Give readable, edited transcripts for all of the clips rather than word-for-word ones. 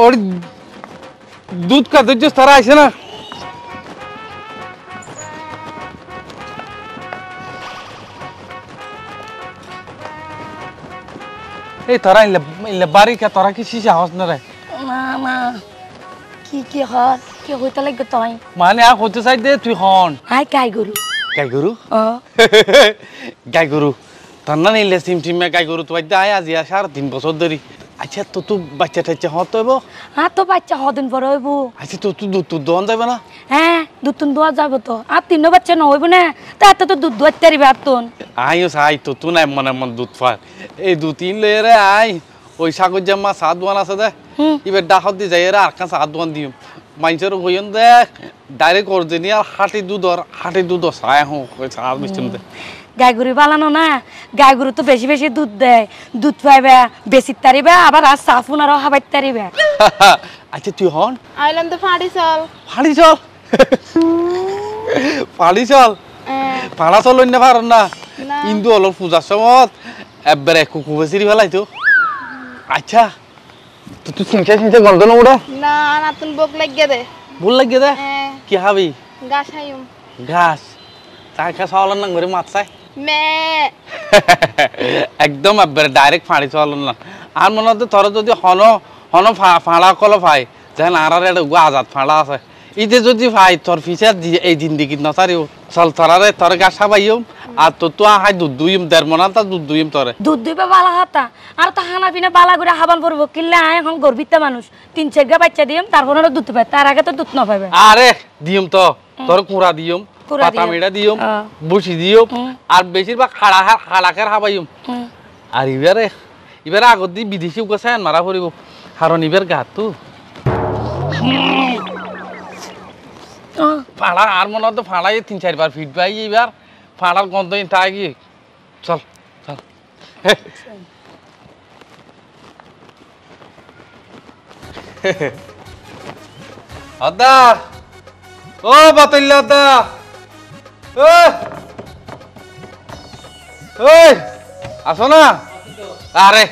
ওর দুধ খাতে তারা আসে না। এই তোরা ইলে বাড়ি কে তোরা কি শিশা হস না রে? না না কি হস কি হইতে লাগবে তুই? মানে আর হতে চাই দে তুই হন। আই গাই গরু। গাই গরু? গাই গরু তোর না নিলে সিমটিমে গাই গরু তো আয় আজি আর 3 বছর ধরে। আচ্ছা তো বাচ্চা টাচ্চা হত হইব? হ্যাঁ তো বাচ্চা হদিন পর হইব। আচ্ছা তো দুধ দোয়ান যাবে না? হ্যাঁ দুধ দোয়া যাবে তো। আর 3 বাচ্চা না হইব না তাতে তো দুধ দোয়াতে পারিবে আর তুন। আইও সাই তো নাই মন দুধ ফার এই 2-3 লয়ে আই ওই সাগর জামা সাত দোয়ান আছে দে এবার ডাহত দি যাই আর কাছে সাত দোয়ান দিম মাইনসের হইন দে ডাইরেক্ট অরিজিনাল হাটি দুধ সাই হো সাত মিষ্টিম দে। গাই গরু বালানো না গাই গরু তো বেশি বেশি দুধ দেয় দুধ পাইবে বেশি তারিবে আবার আর সাফুন আর হাবাইতে তারিবে। আচ্ছা তুই হন আইলাম তো ফাড়ি চল ফাড়া চল অন্য পারেন না কিন্তু অলপ পূজার সময় একবারে কুকুবেসিরি ফেলাই তো। আচ্ছা তো তুই চিনতে গন্ধ না ওটা না নাতুন বক লাগিয়ে দে ভুল লাগিয়ে দে কি হাবি গাছ হাইম ঘাস চা খা চাওয়ার না ঘরে মাছ চাই মে একদম একবারে ডাইরেক্ট ফাড়ি চাওয়ার না আর মনে হচ্ছে তোর যদি হন ফাড়া কল ফাই যেন আর এটা আজাদ ফাড়া আছে ইতে যদি ভাই তোর ফিচার এই জিন্দিগি নচারিও চল তোরারে তোর গাছ খাবাইম আর তো তো হাই দুধ দুইম 1.5 মন তা দুধ দুইম তোরে দুধ দুইবে বালা হাতা আর তো হানা পিনা বালা করে হাবান পড়ব কিল্লা এখন গর্বিত মানুষ 3-4 গা বাচ্চা দিম তারপর দুধ পায় তার আগে তো দুধ না পাবে। আরে দিম তো তোর কুড়া দিম পাতা মেড়া দিম বসি দিম আর বেশিরভাগ হাড়াকের হাবাইম আর এবারে আগত দি বিদেশি উগাছেন মারা পড়িব কারণ এবার গাত তো ফাড়া আর মনে হতো ফাড়াই 3-4 বার ফিট পাই এবার ফাড়ার গন্ধ তাই কি চল আদা ও বাতইল্লা আদা ওই আসো না আরে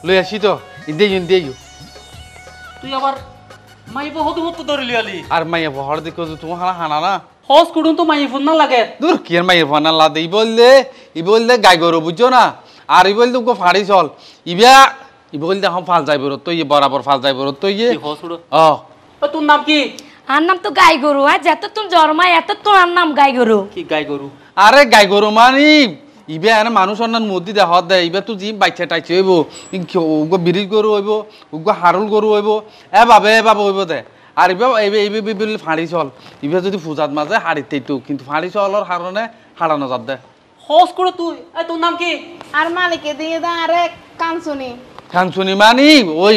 লই আসি তো ইন্দেই তুই আবার মাইব হদু হতো ধরে লিয়ালি আর মাইয়া বহর দেখো তুমি হানা না হস কুড়ুন তো মাই ফোন না লাগে দূর কি আর মাইয়া ফোন না লা দেই বললে গাই গরু বুঝছো না আর ই বললে তো ফাড়ি চল ই বললে হাম ফাল যাইব তো ই বরাবর ফাল যাইব তো ই হস কুড়ো ও তোর নাম কি? আর নাম তো গাই গরু আর যত তুমি জন্মায় এত তোমার নাম গাই গরু। কি গাই গরু? আরে গাই গরু মানে ইবে আর মানুষ অন্যান্য মধ্যে দেখা দেয় ইবে তো জিম বাচ্চা টাইছে হইব উগো বিরিজ গরু হইব উগো হারুল গরু হইব এ বাবে হইব দে আর ইবে ফাড়ি চল ইবে যদি পূজাত মাঝে হাড়িতে তো কিন্তু ফাড়ি চলর কারণে হারানো যাত দে হস কুড়ো তুই তোর নাম কি? আর মালিকে দিয়ে দা আরে কানসুনি খানসুনি মানি ওই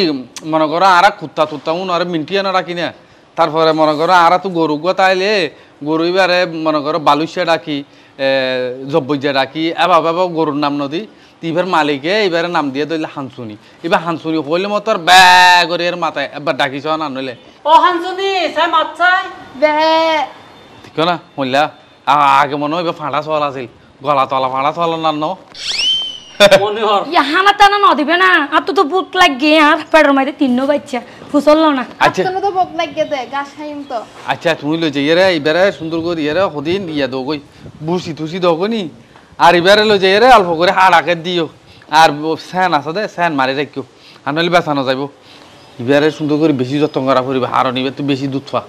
মনে করো আর কুত্তা টুত্তা আর মিন্টিয়া না রাখি না তারপরে মনে করো আর তো গরু গো তাইলে গরু এবারে মনে করো বালুসিয়া ডাকি জব্বইজা ডাকি এবার গরুর নাম নদী এবার মালিকে এবারে নাম দিয়ে দিলে হানসুনি এবার হানসুনি হইলে মতো আর করে এর মাথায় এবার ডাকিছ না নইলে ও হানসুনি সাই মাছাই বে ঠিক না হইলা আগে মনে হয় এবার ফাঁড়া চল আছিল গলা তলা ফাঁড়া চল না ন মনে হর ইয়া হানা টানা ন দিবে না আর তো বুক লাগে আর পেটের মধ্যে 3 বাচ্চা ফুসললো না। আচ্ছা তুমি তো বক লাগিয়ে দে গাছ হাইম তো আচ্ছা তুমি লই যাই রে এবারে সুন্দর করে সদিন ইয়া দো গই বুসি তুসি দো গনি আর এবারে লই যাই রে অল্প করে হাড়াকে দিও আর স্যান আছে দে স্যান মারি রাখিও আর নইলে বেচানো যাইব এবারে সুন্দর করে বেশি যত্ন করা পড়বে আর নিবে তুই বেশি দুধ পা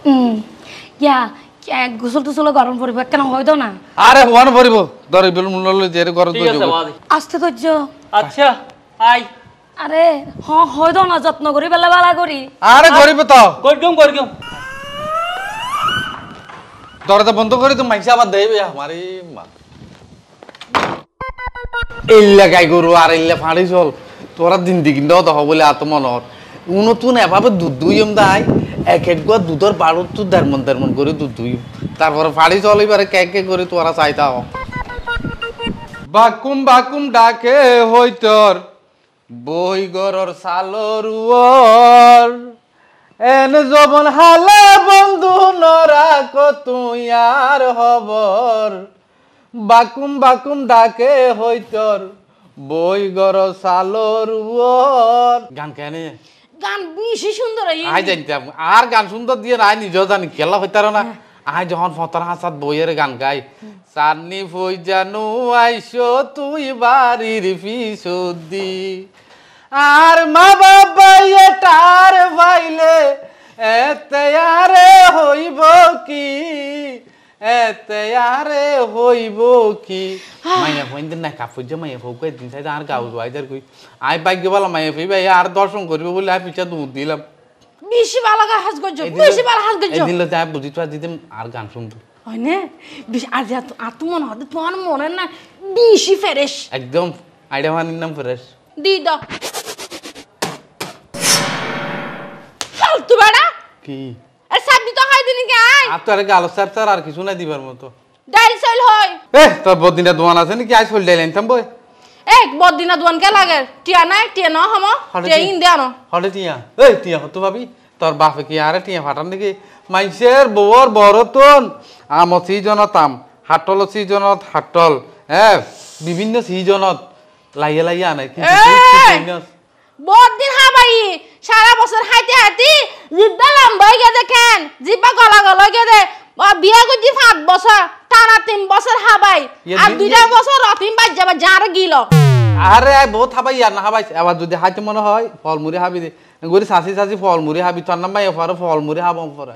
ইয়া গোসল টুসল গরম পড়বে কেন হইতো না? আরে হওয়ানো পড়িব ধরে বেল মূল্য লই যাই গরম ঠিক আছে বাদি আস্তে ধৈর্য আচ্ছা আই আরে হইতো না যত্ন করি বেলা বেলা করি আরে গরিব তো গরগম দরজা বন্ধ করে তো মাইসা আবার দেবে আমারে মা ইল্লা গাই গরু আর ইল্লা ফাড়ি চল তোরা দিন দিন দাও তো বলে আত মনত উনতুন এভাবে দুধ দুইম দাই এক গুয়া দুধের বাড়ুত তো দেড়মন করে দুধ দুইম তারপরে ফাড়ি চল এবারে কে করে তোরা চাইতাও বাকুম ডাকে হইতর বই গরর সালরুয়ার এন জবন হালে বন্ধু নরাক তুই আর হবর বাকুম ডাকে হইতর বই গর সালরুয়ার গান কেন গান বেশি সুন্দর আই জানতাম আর গান সুন্দর দিয়ে না নিজেও জানি খেলা হইতার না আই যখন ফতর হাসাত বইয়ের গান গাই চাননি ফই জানু আইসো তুই বাড়ির পিছদি আর মা বাবা এটার ভাইলে এতে আরে হইব কি এতে আরে হইব কি মাইয়া ফইন না কাপড় যে মাইয়া ফৌক দিন সাইড আর গাও যাইদার কই আই বাইক গেবালা মাইয়া ফই ভাই আর দর্শন করবে বলে আই পিছা দুধ দিলাম বেশি ভালো গান হাস গজ্জ বেশি ভালো হাস গজ্জ এই দিন লতে আই বুঝি তো দিতে আর গান শুনতো হয় না বেশি আর যা আত মন হতে তোমার মনে না বেশি ফ্রেশ একদম আইডিয়া মানির নাম ফ্রেশ দি দাও ফালতু বেড়া কি আর সাবি তো হয় দিন কে আই আর তো আরে গালো সার আর কিছু না দিবার মতো ডাইল সাইল হয় এ তোর বদিনা দোয়ান আছে নাকি আই চল ডাইলেন থাম বই এক বদিনা দোয়ান কে লাগে টিয়া নাই টিয়া ন হম টিয়া ইন দে আনো হলে টিয়া এই টিয়া হতো ভাবি তোর বাপে কি আরে টিয়া ফাটান নাকি মাইসের বউর বড়তন আমত সিজনত আম হাটল সিজনত হাটল হ্যাঁ বিভিন্ন সিজনত লাইয়া লাইয়া আনে কিন্তু বদিন হাবাই সারা বছর হাইতে হাইতে জিব্বা লম্বাই গে দেখেন জিব্বা গলা গলা গে দে বিয়া করছি 5 বছর টানা 3 বছর হাবাই আর 2 বছর রতিম বাজ যাবা যার গিল আরে আই বহুত হাবাই আর না হাবাই আবার যদি হাইতে মনে হয় ফলমুড়ি হাবি দে গরি সাসি সাসি ফলমুড়ি হাবি তোর নাম মাইয়া পরে ফলমুড়ি হাবম পরে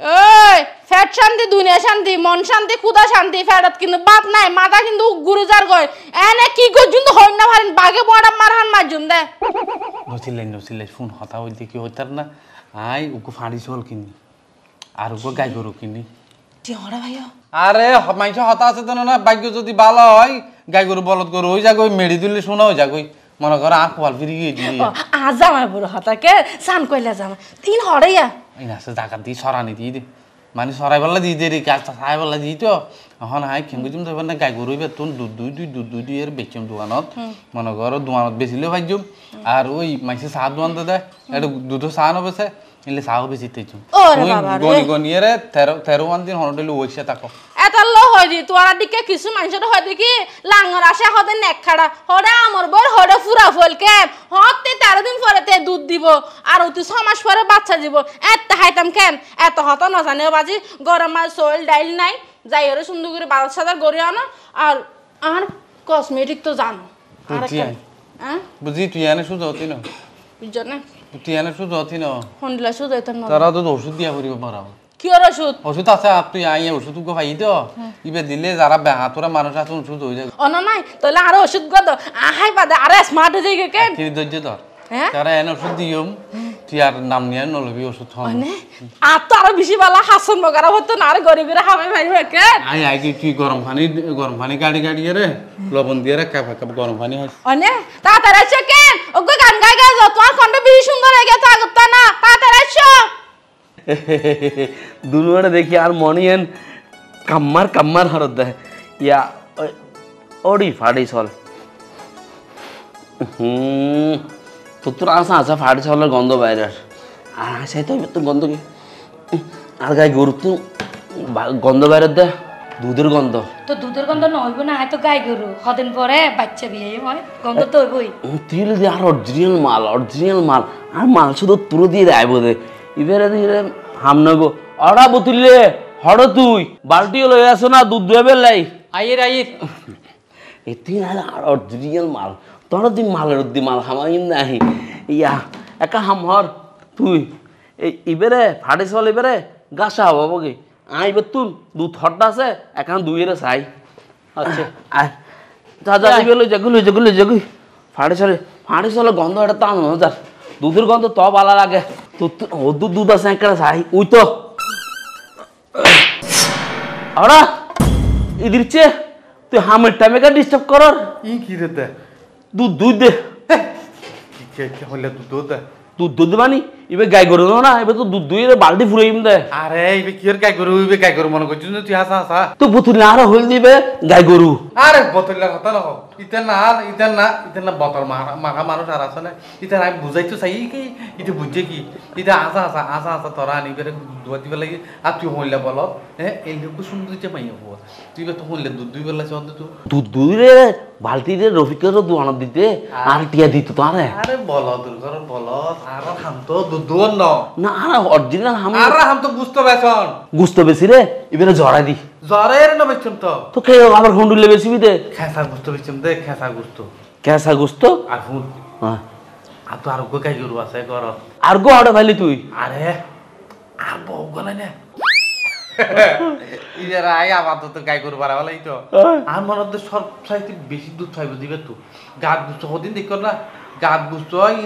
এই ফেট শান্তি দুনিয়া শান্তি মন শান্তি খুদা শান্তি ফেরত কিন্তু বাপ নাই মাথা কিন্তু গুরুজার গয় এনে কি গজুন হই না পারেন বাগে বড়া মারহান মাজুন দে নছিলেন ফোন হতা হইতে কি হইতার না আই উকু ফাড়ি চল কিনি আর উকু গাই গরু কিনি টিহরা ভাইয়া আরে মাইছ হতা আছে তো না ভাগ্য যদি ভালো হয় গাই গরু বলদ গরু হই যাগই মেডি দিলে শোনা হই যাগই মনে কর আখ ওয়াল ফিরি গিয়ে দিই আজ আমার বুড়ো হতাকে সান কইলা জামা তিন হড়াইয়া এই না সে জায়গা দিয়ে সরানি দিয়ে দে মানে সরাই বললা দিয়ে দে রে কাজ সাই বললা দিই তো এখন হাই খেঙ্গু জিম যাবেন না গাই গরু বেতন দুধ দুই এর বেচম দোকানত মনে কর দোকানত বেচিলেও ভাইজুম আর ওই মাইসে চা দোকান তো দেয় এটা দুধ চা নবেছে এলে চাও বেশি তেইছো গনি গনি রে 13 দিন হনডেলে ওইসে থাকো এতাল হয় দি তোরা দিকে কিছু মানুষের হয় দেখি লাঙ্গর আসে হতে নেক খাড়া হড়া আমার বড় হড়া ফুরা ফলকে হতে 13 দিন পরে তে দুধ দিব আর তুই 6 মাস পরে বাচ্চা দিব এত হাইতাম কেন এত হত না জানে বাজি গরম মাছ সোল ডাইল নাই যাই ওরে সুন্দর করে 12,000 গড়ি আনো আর কসমেটিক তো জানো আর হ্যাঁ বুঝি তুই এনে সুজ হতি না বুঝছ না তুই এনে সুজ হতি না হন্ডলা সুদ হইতাম না তারা তো ওষুধ দিয়া করিব পারাও কি ওর ওষুধ ওষুধ আছে তুই আই ওষুধ গো পাই তো ইবে দিলে যারা বেহাতরা মানুষ আছে ওষুধ হয়ে যায় অন নাই তাহলে আরো ওষুধ গদ আহাই বাদে আরে স্মার্ট হয়ে যাই কেন কি ধৈর্য ধর হ্যাঁ তারা এনে ওষুধ দিয়ম তুই আর নাম নিয়ে নলবি ওষুধ হন মানে আর তো আরো বেশি বালা হাসন বগারা হতো না আর গরিবের হামে ভাইবে কেন আই কি তুই গরম পানি গাড়ি রে লবণ দিয়ে রে কাপ গরম পানি হয় অনে তাড়াতাড়ি আসো কেন ওগো গান গাই গাই যাও তোমার কণ্ঠ বেশি সুন্দর হয়ে গেছে আগতা না তাড়াতাড়ি আসো দুনুয়ারে দেখি আর মনিয়েন কাম্মার হরদ দেয় ইয়া ওডি ফাড়ি চল তোর আসা ফাড়ি চলের গন্ধ বাইরের আর আসাই তো তোর গন্ধ কি আর গাই গরু তো গন্ধ বাইরের দেয় দুধের গন্ধ তো দুধের গন্ধ নইব না তো গাই গরু কদিন পরে বাচ্চা বিয়ে হয় গন্ধ তো হইবই তুই যদি আর অরিজিনাল মাল আর মাল শুধু তুলো দিয়ে দেয় বোধে এবারে দিয়ে হাম নব অড়া বতুলে হড় তুই বালতিও লই আসো না দুধ দুয়াবে লাই আইয়ের এ তুই না আর অরিজিনাল মাল তোর তুই মালের দি মাল হামাইন নাই ইয়া একা হামহর তুই এই এবারে ফাড়ে চল এবারে গাছা হবো বগে আইবে তুন দুধ হটটা আছে এখন দুইয়েরে চাই আচ্ছা আয় যা যা লই যাগুই ফাড়ে চলে গন্ধ এটা তাম যার দুধের গন্ধ তো ভালো লাগে তো দুধ আছে একটা চাই ওই তো ওরা ইদিরছে তুই হামের টাইমে ডিস্টার্ব করার ই কি রে দে দুধ দে কি হইলে দুধ দে দুধ মানি এবার গাই গরু না এবার তো দুধ দুই বালতি ফুরে দে আরে ইবে কি গাই গরু মনে করছিস তুই হাসা তো বুতুল আর হইল দিবে গাই গরু আরে বোতলের কথা না ইতে না বোতল মাখা মানুষ আর আছে না ইতে আমি বুঝাইতো চাই কি ইতে বুঝছে কি ইতে আসা তোরা আনি করে দুয়া দিবে লাগে আর তুই হইলে বল হ্যাঁ এই লোক সুন্দর যে মাইয়া হবো তুই তো হইলে দুধ দুই বেলা চল তো দুধ দুই রে বালতিতে রফিকেরও দোয়ানো দিতে আর টিয়া দিত তো আরে আরে বলো দুর্গর বলো আর হাম তো দুধুন ন না আর অরিজিনাল হাম আর হাম তো বুঝতে বেছন গুস্ত বেশি রে এবারে জড়াই দি জ্বরের ন বেছন তো তো কে আবার হন্ডুলে বেশি দে খেসা গুস্ত বেছন দে খেসা গুস্ত কেসা গুস্ত আর ফুল হ্যাঁ আর তো আর কাই গরু আছে ঘর আর গো আড়া ভাইলি তুই আরে আর বউ গলাই না ইদের আই আপাতত গাই গরু বাড়া বলাই তো আর মনে হচ্ছে সব চাইতে বেশি দুধ খাইব দিবে তো গাত গুস্ত কদিন দেখ না গাত গুস্ত হয়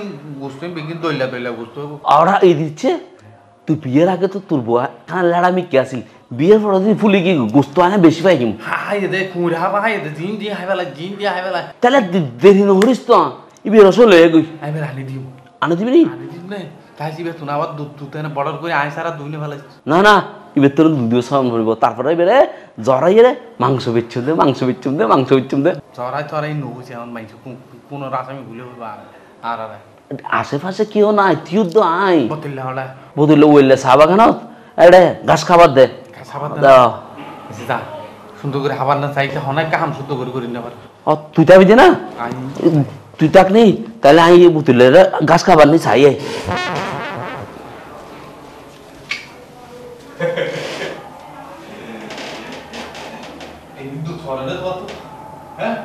গুস্ত বেগিন দইলা দইলা গুস্ত হইব আড়া এই দিচ্ছে তুই বিয়ের আগে তো তোর বউ কান লাড়ামি কে আসিল বিয়ের পর দিন ফুলি কি গুস্ত আনে বেশি পাই কিম হাই দে কুড়া হাবা হাই দে জিন দিয়ে হাইবেলা জিন দিয়ে হাইবেলা তাহলে দেরি নহরিস তো ইবি রসল হয়ে গই আমি রানি দিম আনে দিবি নি রানি দিম না তাই জিবে তুই আবার দুধ দুধ এনে বড় করে আই সারা দুইনে ফেলাই না না ইবে তোর দুধ সাম ভরব তারপরে এবারে জড়াই রে মাংস বেচুম দে মাংস বেচুম দে মাংস বেচুম দে চড়াই চড়াই নৌছে আমার মাইছ কোন রাসামি ভুলে হইব আর আর আশেপাশে কেউ নাই তুই তো আই বতিল্লা হলা বদলে ওইলে চা বাগানত এড়ে ঘাস খাবার দে খাবার দাও যা সুন্দর করে খাবার না চাইতে অনেক কাম শুদ্ধ করে করি না ও তুই তাবি দে না আই তুই তাক নেই তাহলে আই বুতলে ঘাস খাবার নি চাই এই দুধ ছড়ালে কত হ্যাঁ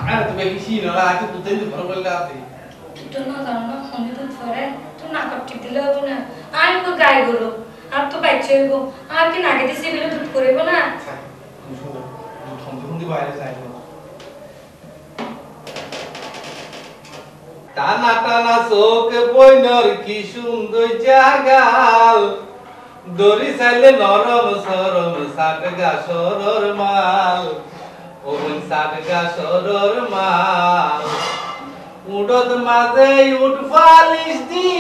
আরে তো বেশি না আজ দুধ দিন ভর বললে আছে তো না জানো না ফোনে দুধ ধরে তো না কাটি দিলে হবে না আমি তো গাই গরু আর তো বাচ্চা হইব আর কি নাগে দিছি বলে দুধ করিব না দুধ সন্ধে বাইরে যাই টানা টানা চোখ বইনর কি সুন্দর জাগাল দড়ি চাইলে নরম সরম সাটগা সরর মাল ওই সাটগা সরর মাল উডত মাঝে উঠ পালিশ দি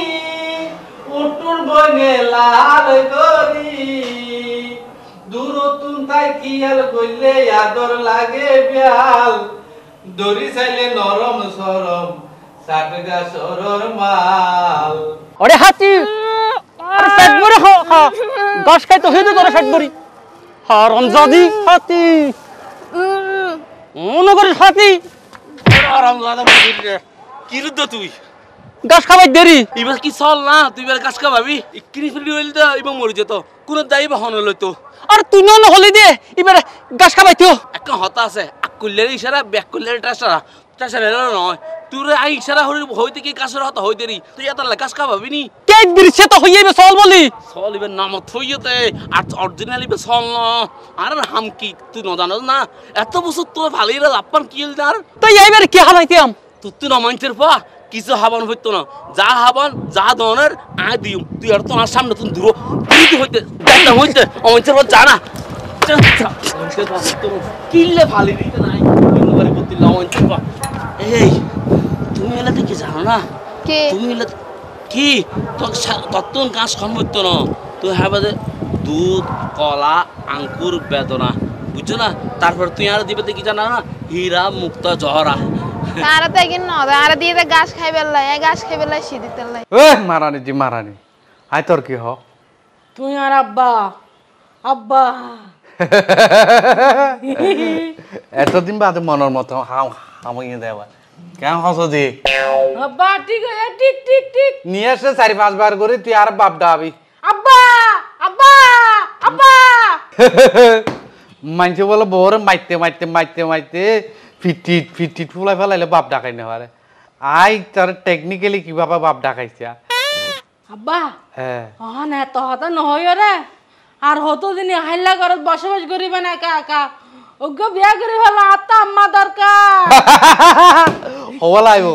উঠুর বনে লাল করি দূরতুন তাই কিয়াল কইলে আদর লাগে বিয়াল দড়ি চাইলে নরম সরম সাটগা সরর মাল আরে হাতি আরে ফেট মরে গাছ খাই তো হেদে তোরা ফেট মরি হারামজাদি হাতি মনে করিস হাতি আরামজাদা মরিরে কি রুদ্ধ তুই গাছ খাবার দেরি এবার কি চল না তুই এবার কাজ খাবি ইকিনি ফিরি হইল তো এবার মরি যেত কোন দাইবা হন লইতো আর তুই না হলি দে এবার গাছ খাবাই তো একটা হতা আছে আকুলের ইশারা ব্যাক কুলের টাসারা টাসারা নয় তুই আই ইশারা হইতে কি কাছের হতা হইতে রি তুই এত কাজ খাবি নি কেক দিছে তো হইবে চল বলি চল এবার নাম থইতে আর অরিজিনাল এবার চল না আর হাম কি তুই না জানোস না এত বছর তোর ভালোই লাপান কি হইল আর তাই এইবার কি হারাইতাম তুই নমাইতের পা কিছু হাবান হইতো না যা হাবান যা ধরনের আয় দিও তুই আর তো আমার সামনে তুই দূর তুই হইতে দেখা হইতে অমাইতের পর জানা কিনলে ভালো দিতে নাই বাড়ি প্রতি অমাইতের পা এই তুমি এলাতে কি জানো না কে তুমি এলাতে কি তত্তন কাজ খান হইতো না তুই হাবাদে দুধ কলা আঙ্কুর বেদনা বুঝছো না তারপর তুই আর দিবে কি জানা না হীরা মুক্তা জহরা তারা তো এগিন ন তারা দিয়ে দে গাছ খাই বেলাই এই গাছ খাই বেলাই সিদিতে লাই এ মারানি জি মারানি আই তোর কি হ তুই আর আব্বা আব্বা এতদিন বাদে মনের মতো হামিয়ে দেওয়া কেমন হস জি আব্বা ঠিক আছে ঠিক ঠিক ঠিক নিয়ে আসে 4-5 বার করে তুই আর বাপ ডাবি আব্বা আব্বা আব্বা মানছে বলে বউরে মাইতে মাইতে মাইতে মাইতে ফিটিট ফিটিট ফুলাই ফেলাইলে বাপ ডাকাই না পারে আই তার টেকনিক্যালি কিভাবে বাপ ডাকাইছে আব্বা হ্যাঁ না তো হতা নহয় রে আর হতো দিনে হাইলা ঘরত বসবাস করিবে না একা একা ওকে বিয়া করি হলো আত্মা আম্মা দরকার হওয়া লাগব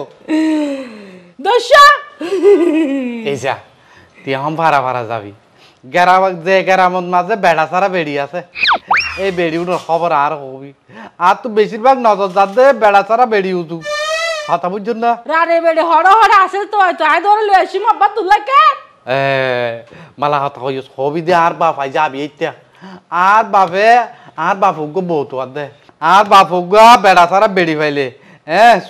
দশা এই যা তুই এখন ভাড়া ভাড়া যাবি গ্রাম যে গ্রামের মাঝে বেড়া ছাড়া বেড়ি আছে এই বেড়ি উঠার খবর আর হবি আর তো বেশিরভাগ নজর যাতে বেড়া ছাড়া বেড়ি উঠু হতা বুঝছেন না রারে বেড়ে হড় হড় আসে তো হয়তো আই ধরে লই আসি আব্বা তুলা কে মালা হতা হই হবি দে আর বাপ আই যাবি এইটা আর বাপে গো বহুত দে আর বাপগা বেড়া ছাড়া বেড়ি পাইলে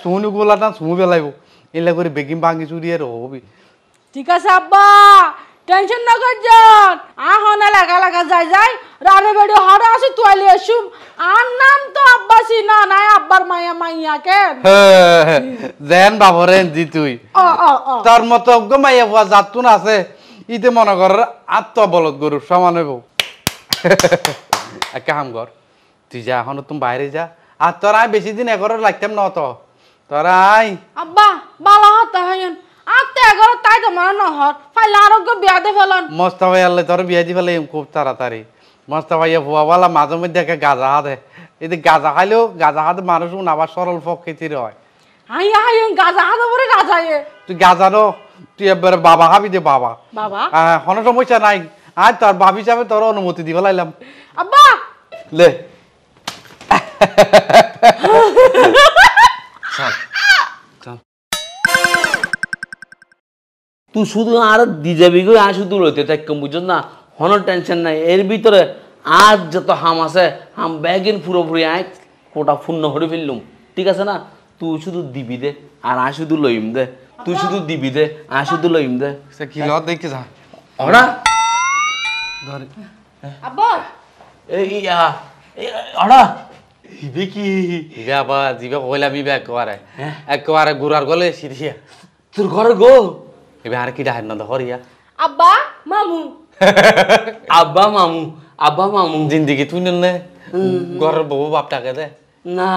শুনু গোলা না শুনু বেলাইব এলে করে বেগিম ভাঙি চুরি আর হবি ঠিক আছে আব্বা টেনশন না করজন আহনে লাগা যাই রারে বেড়ি হরে আসি তুইলে এসুম আর নাম তো আব্বাসি না নাই আব্বার মাইয়া কেন দেন বাবরে দি তুই তোর মতো মাইয়া বুয়া যাতুন আছে ইতে মনে কর আত্ম বলদ গরুর সমান হইব এক কাম কর তুই যা এখন তুমি বাইরে যা আর তোরা বেশি দিন এগর লাগতাম না তো তোরাই আব্বা বালা হতা হইন আতে এগর তাই তো মনে নহর ফাইলা আরোগ্য বিয়া দে ফেলন মস্তা ভাই আল্লাহ তোর বিয়া দি ফেলে খুব তাড়াতাড়ি মস্তা ভাইয়া ভুয়াওয়ালা মাঝে মধ্যে একে গাঁজা হাতে এই গাঁজা খাইলেও গাঁজা হাতে মানুষ আবার সরল প্রকৃতির হয় হাইন গাজা হাতে পরে গাজায়ে তুই গাঁজা নো তুই এবার বাবা খাবি দে বাবা বাবা কোনো সমস্যা নাই আজ তোর বাপ হিসাবে তোর অনুমতি দিব লাইলাম আব্বা লে তুই শুধু আর দি যাবি গো আর শুধু রইতে থাক বুঝছ না কোনো টেনশন নাই এর ভিতরে আজ যত হাম আছে হাম ব্যাগিন পুরোপুরি আয় কোটা পূর্ণ করে ফেললুম ঠিক আছে না তুই শুধু দিবি দে আর আ শুধু লইম দে তুই শুধু দিবি দে আ শুধু লইম দে সে কি ল দেখে যা ওরা আব্বা এই ওরা ইবে কি ইবে আবার জিবে কইলা বিবে একবারে গুড়ার গলে সিরিয়া তোর ঘরে গো এবে আর কি ডাহেন না ধরিয়া আব্বা মামু আব্বা মামু আব্বা মামু জিন্দিগি তুই নে ঘরের বউ বাপটাকে দে না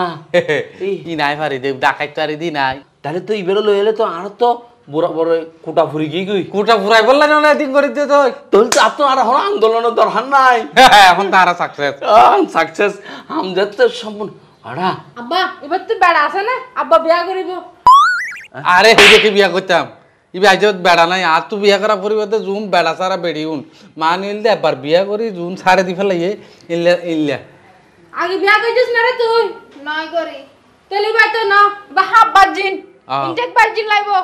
ই নাই পারি দে ডাকাইতে পারি দি নাই তাহলে তো ইবেরে লই এলে তো আর তো বড় বড় কোটা ফুরি গিয়ে গই কোটা ফুরাই বললা না দিন করে দে তুই তোর তো আপনার আর হন আন্দোলনের দরকার নাই এখন তারা সাকসেস সাকসেস আম যেতে সম্পূর্ণ আড়া আব্বা এবার তো বেড়া আছে না আব্বা বিয়া করিব আরে হই দেখি বিয়া করতাম ইবে আজ বেড়া নাই আর তুই বিয়া করা পরিবর্তে জুম বেড়া সারা বেড়ি উন মা নিল দে একবার বিয়া করি জুন সারে দি ফেলাই ইল্লা ইল্লা আগে বিয়া কইছিস না রে তুই নয় করি তেলি বাই তো না বা হাব বাজিন ইনটেক বাজিন লাইবো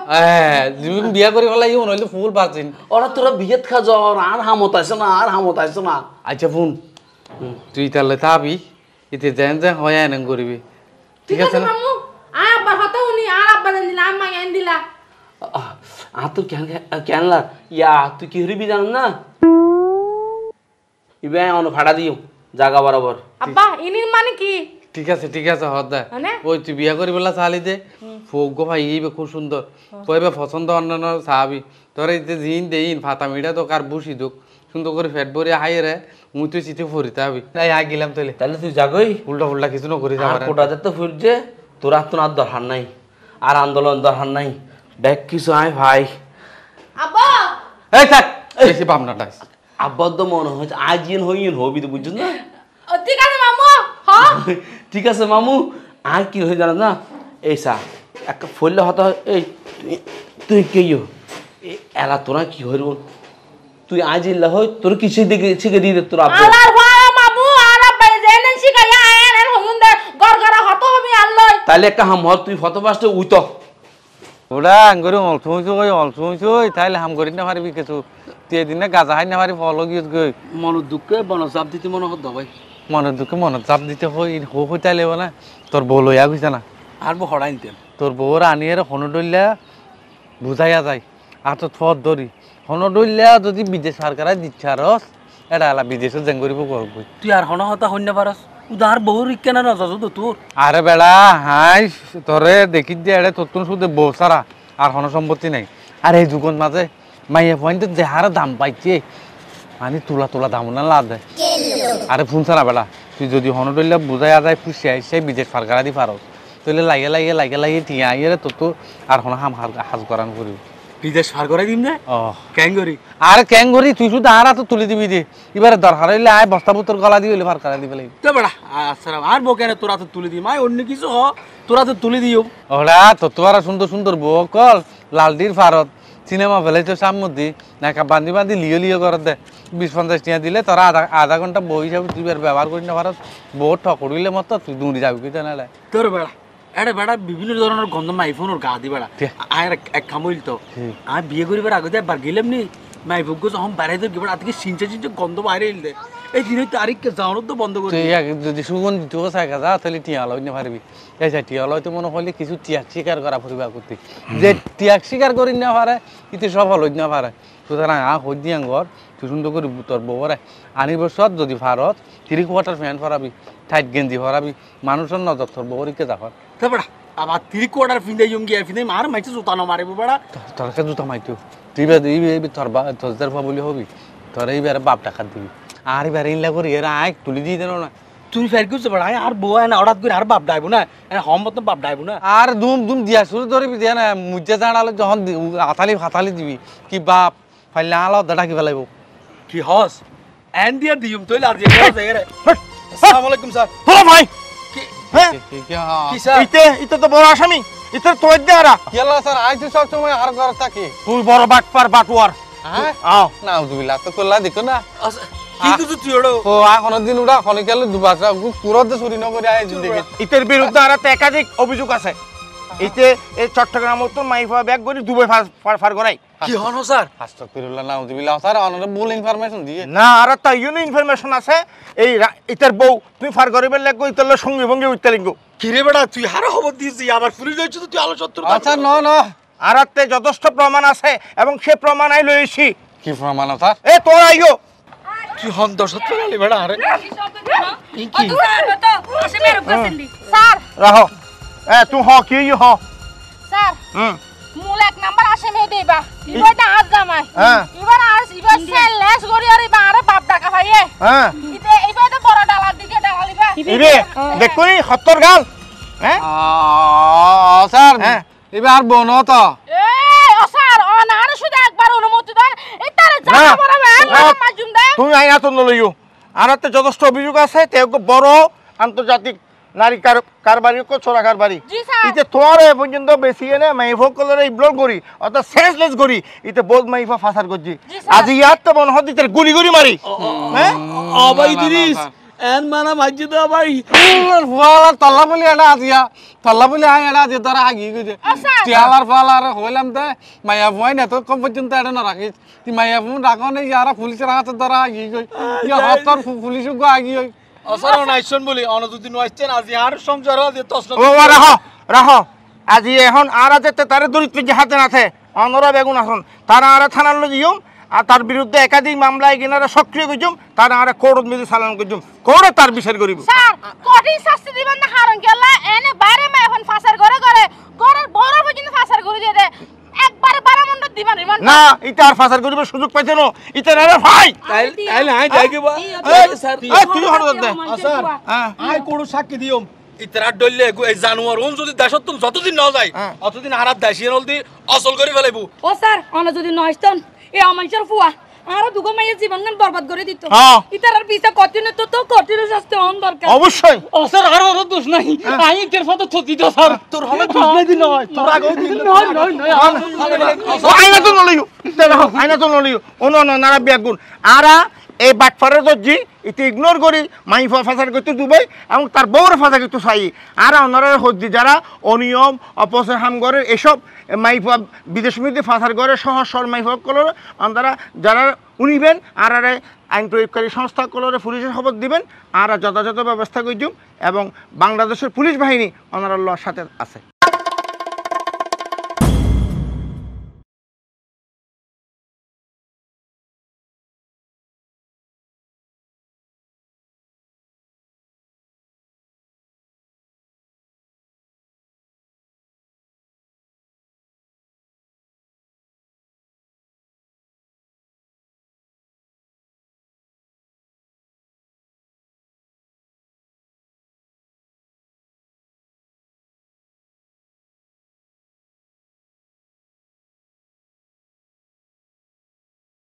জুম বিয়া করি ফেলাই উন হইলে ফুল বাজিন ওরা তোরা বিয়েত খা জ্বর আর হামত আছে না আর হামত আছে না আচ্ছা ফোন তুই তাহলে তাবি এতে যেন যেন হয় এনে করবি ঠিক আছে না মামু আয় আব্বার হতা উনি আর আব্বা দিলা আম্মা এন দিলা আর তো কেন লা ইয়া তুই কি হরিবি জান না ইবে অন ভাড়া দিও জায়গা বরাবর আব্বা ইনির মানে কি ঠিক আছে হদা ওই তুই বিয়া করি বলা চালি দে ফোক ভাই ইবে খুব সুন্দর কইবে পছন্দ অন্যান্য চাবি তোর এই যে জিন দেইন ফাতা মিডা তো কার বুসি দুক সুন্দর করে ফেট ভরে হাই রে মুই তুই চিঠি ফরিতে হবি নাই আ গেলাম তাইলে তাহলে তুই যাগই উল্টা কিছু না করি যাবার কোটা যেতে ফুরছে তোর আর তো আর দরকার নাই আর আন্দোলন দরকার নাই দেখ কিছু আয় ভাই আব্বা এই থাক বেশি পামনাটা আব্বার তো মনে হচ্ছে আজ ইন হইন হবি তো বুঝছ না ঠিক আছে মামু হ্যাঁ ঠিক আছে মামু আর কি হয়ে জানো না এই সা একটা ফললে হতো এই তুই কেইও এলা তোরা কি হইব তুই আজ ইল্লা হই তোর কিছু দিকে শিখে দিয়ে দে তোর আব্বা আলার ভাই মামু আর আব্বা জেনে শিখাইয়া আয়েন হুন দে গরগরা হতো হবি আল্লই তাহলে একটা হাম হর তুই ফটো পাসতে উইত ওরা আঙ্গুরি অলছুই তাইলে হাম করি না পারবি কিছু তুই এদিন গাজা খাই না পারি ফল গিয়ে গই মন দুঃখে বনচাপ দিতে মনে হত ভাই মনের দুঃখে মনত চাপ দিতে হই তাইলে না তোর বউ লইয়া গেছে না আর বো হড়াই নিতেন তোর বউর আনিয়ে হনু ডইলা বুঝাইয়া যায় আর তো থর ধরি হনু ডইলা যদি বিদেশ সরকার দিচ্ছে আর এটা এলা বিদেশে জেং করিব করবই তুই আর হন হতা হইনা পারস উদার বহুর কেনা না তো তোর আরে বেড়া হাই তোরে দেখি দিয়ে এড়ে তোর শুধু বউ সারা আর হন সম্পত্তি নাই আর এই যুগন মাঝে মাইয়া পয়েন্টের যে হারে দাম পাইছে মানে তোলা দাম না লাভ দেয় আরে ফোন সারা বেড়া তুই যদি হন ডইলা বুঝাইয়া যায় খুশি আইসে বিদেশ সরকার দি পারো তাহলে লাগে টিয়া আইয়ে তো আর হন হাজ করান করিব বিদেশ পার করে দিম না ক্যাঙ্গরি আরে ক্যাঙ্গরি তুই শুধু আর তো তুলে দিবি দে এবারে দরকার হইলে আয় বস্তা বুতর গলা দিয়ে হইলে ফার করা দিবে লাগবে তো বড়া আসসালাম আর বো কেন তোরা তো তুলে দি মাই অন্য কিছু হ তোরা তো তুলে দিও ওরা তো তোরা সুন্দর বকল লালডির ফারত সিনেমা ফেলাইতো সামুদ্দি নাকা বান্ধি লিও করে দে 20-50 টাকা দিলে তোরা আধা ঘন্টা বই হিসাবে তুই ব্যবহার করি না ভারত বউ ঠকড়িলে মতো তুই দৌড়ি যাবি কি জানালে তোর বেড়া এটা বেড়া বিভিন্ন ধরনের গন্ধ আইফোনের গা দি বেড়া আর এক খামইল তো আমি বিয়ে করিবার আগে একবার গেলাম নি মাইফুক যখন বাড়াই তো বেড়া আজকে সিনচে গন্ধ বাইরে ইল দে এই দিনের তারিখকে যাওয়ার তো বন্ধ করে তুই যদি সুগন্ধি তুই সাইকা যা তাহলে টিয়া লই না পারবি এই যে টিয়া লই তো মনে হইলে কিছু টিয়াক শিকার করা পরিবার করতে যে টিয়াক শিকার করি না পারে কিন্তু সফল হই না পারে সুতরাং হই দিয়াং ঘর তুই সুন্দর করে তোর বউরে আনিব সব যদি ভারত 3 কোয়ার্টার প্যান্ট পরাবি টাইট গেঞ্জি পরাবি মানুষের নজর তোর বউরিকে যাবার তারপর আবার 3 কোয়ার্টার ফিন্দে গিয়া ফিন্দে মার মাইছে জুতা না মারিব বড়া তোর কাছে জুতা মাইতো তুই বে তোর তোর বলি হবি তোর এইবারে বাপ টাকা দিবি আর এবার ইনলা করি এরা আয় তুলি দিয়ে দেন না তুই ফের কিছু বড়া আর বউ না হঠাৎ করে আর বাপ ডাইবো না হম মত বাপ ডাইবো না আর দুম দিয়া শুরু ধরবি দিয়া না মুজে জানালে যখন হাতালি দিবি কি বাপ ফাইলে আলো দাদা কি ফেলাইব কি হস এন দিয়া দিম তুই লাজ দিয়ে রে আসসালামু আলাইকুম স্যার হলো ভাই হ্যাঁ কি স্যার ইতে তো বড় আসামি ইতে তো দেয়ারা কেলা স্যার আইতে সব সময় আর ঘর থাকি তুই বড় বাটপার বাটুয়ার হ্যাঁ আও না উজবিলা তো করলা দেখো না কি কিছু তুই ওড়ো ও এখন দিন উড়া খনি গেল দুবাসা পুরোতে চুরি নকরি আয় জিন্দেগি ইতের বিরুদ্ধে আর একাধিক অভিযোগ আছে ইতে এই চট্টগ্রাম তো মাইফা ব্যাগ করে দুবাই ফার করাই কি হনো স্যার আস্তাগফিরুল্লাহ নাউযুবিল্লাহ স্যার অনরে ভুল ইনফরমেশন দিয়ে না আর তাই ইনফরমেশন আছে এই ইতের বউ তুমি ফার করিবে লাগো ইতের সঙ্গে ভঙ্গে উত্তলিঙ্গ কি রে বেটা তুই হারা খবর দিয়েছি আবার পুলিশ হইছে তো তুই আলো সত্তর আচ্ছা ন ন আর যথেষ্ট প্রমাণ আছে এবং সে প্রমাণ আই লইছি কি প্রমাণ স্যার এ তোর আইও তুই হন দশ সত্তর আলি বেটা আরে স্যার রাহো এ তুই হ কি হ স্যার হুম মূল 1 নাম্বার আসামি দেবা ইবাটা আজ জামাই হ্যাঁ ইবার সেলেস করি আর ইবার বাপ টাকা ভাইয়ে হ্যাঁ ইতে ইবাটা বড় ডালার দিকে ডালালিবা ইবে দেখুই হত্তর গাল হ্যাঁ স্যার হ্যাঁ এবার বন তো এই ও স্যার অনার শুধু একবার অনুমতি দেন এটারে যা বরাবে মাজুম দে তুমি আইনা তো লইও আর যথেষ্ট অভিযোগ আছে তে বড় আন্তর্জাতিক নারী কারবারি কো ছোড়া কারবারি ইতে তোর এ পর্যন্ত বেশি এনে মাইফক কলরে ইবলর করি অত সেন্সলেস করি ইতে বহুত মাইফা ফাসার করছি আজি ইয়াত তো মন হদিতে গুলি গুলি মারি হ্যাঁ আবাই দিরিস এন মানা মাইজি দা ভাই ফুয়ালা তল্লা বলি এটা আজিয়া তল্লা বলি আয় এটা আজি তোরা আগি গইছে টিয়ালার ফালার হইলাম তে মাইয়া বই না তো কম পর্যন্ত এটা না রাখিস তুই মাইয়া ফোন রাখো না ইয়ারা পুলিশের হাতে তোরা আগি গই ইয়া হস্তর পুলিশ গো আগি গই অসার নাইছন বলি অনযুদি নইছেন আজি আর সংসার আছে তসন ও রাখো রাখো আজি এখন আর যেতে তারে দরিদ্র যে হাতে নাথে অনরা বেগুন আসুন তারা আর থানার লই দিও আর তার বিরুদ্ধে একাধিক মামলায় কিনারা সক্রিয় কইজুম তারা আর কোর্ট মেদি চালান কইজুম কোর্টে তার বিচার করিব স্যার কঠিন শাস্তি দিবেন না হারন গেলা এনে বাইরে মা এখন ফাসার করে ঘরের বড় পর্যন্ত ফাসার করে দিয়ে দে একবারে 12 মন্ড দিবেন রিমান্ড না ইটা আর ফাসার করিব সুযোগ পাইছে না ইটা রে ভাই তাইলে আই যাইগে বা স্যার এই তুই হড় দে স্যার হ্যাঁ আই কোড় সাক্ষী দিও ইতরা ডললে এই জানুয়ার ওন যদি দেশত যতদিন না যায় অতদিন হারাত দেশিয়ে নলদি অসল করে ফেলাইবো ও স্যার অন যদি নয়স্তন এ আমাইছর ফুয়া আর দুগো মাইয়ের জীবন বরবাদ করে দিত হ্যাঁ ইতার পিছে কঠিন তো কঠিন শাস্তি হন দরকার অবশ্যই ও স্যার আর ওর দোষ নাই আই ইতের ফটো থতি দাও স্যার তোর হলে দোষ নাই দিন নয় তোর আগে দিন নয় আইনা তো নলিও দেখো আইনা তো নলিও ওনো নারা বেগুন আরা এই বাটফারের দর্জি ইতে ইগনোর করি মাইফা ফাসার করতে দুবাই এবং তার বউর ফাসা করতে চাই আর ওনারা হদ্দি যারা অনিয়ম অপচয় হাম করে এসব মাইফা বিদেশ মধ্যে ফাসার করে সহজ সরল মাইফা কলরে ওনারা যারা উনিবেন আর আইন প্রয়োগকারী সংস্থা কলরে পুলিশের খবর দিবেন আর যথাযথ ব্যবস্থা করছুম এবং বাংলাদেশের পুলিশ বাহিনী ওনারা সাথে আছে।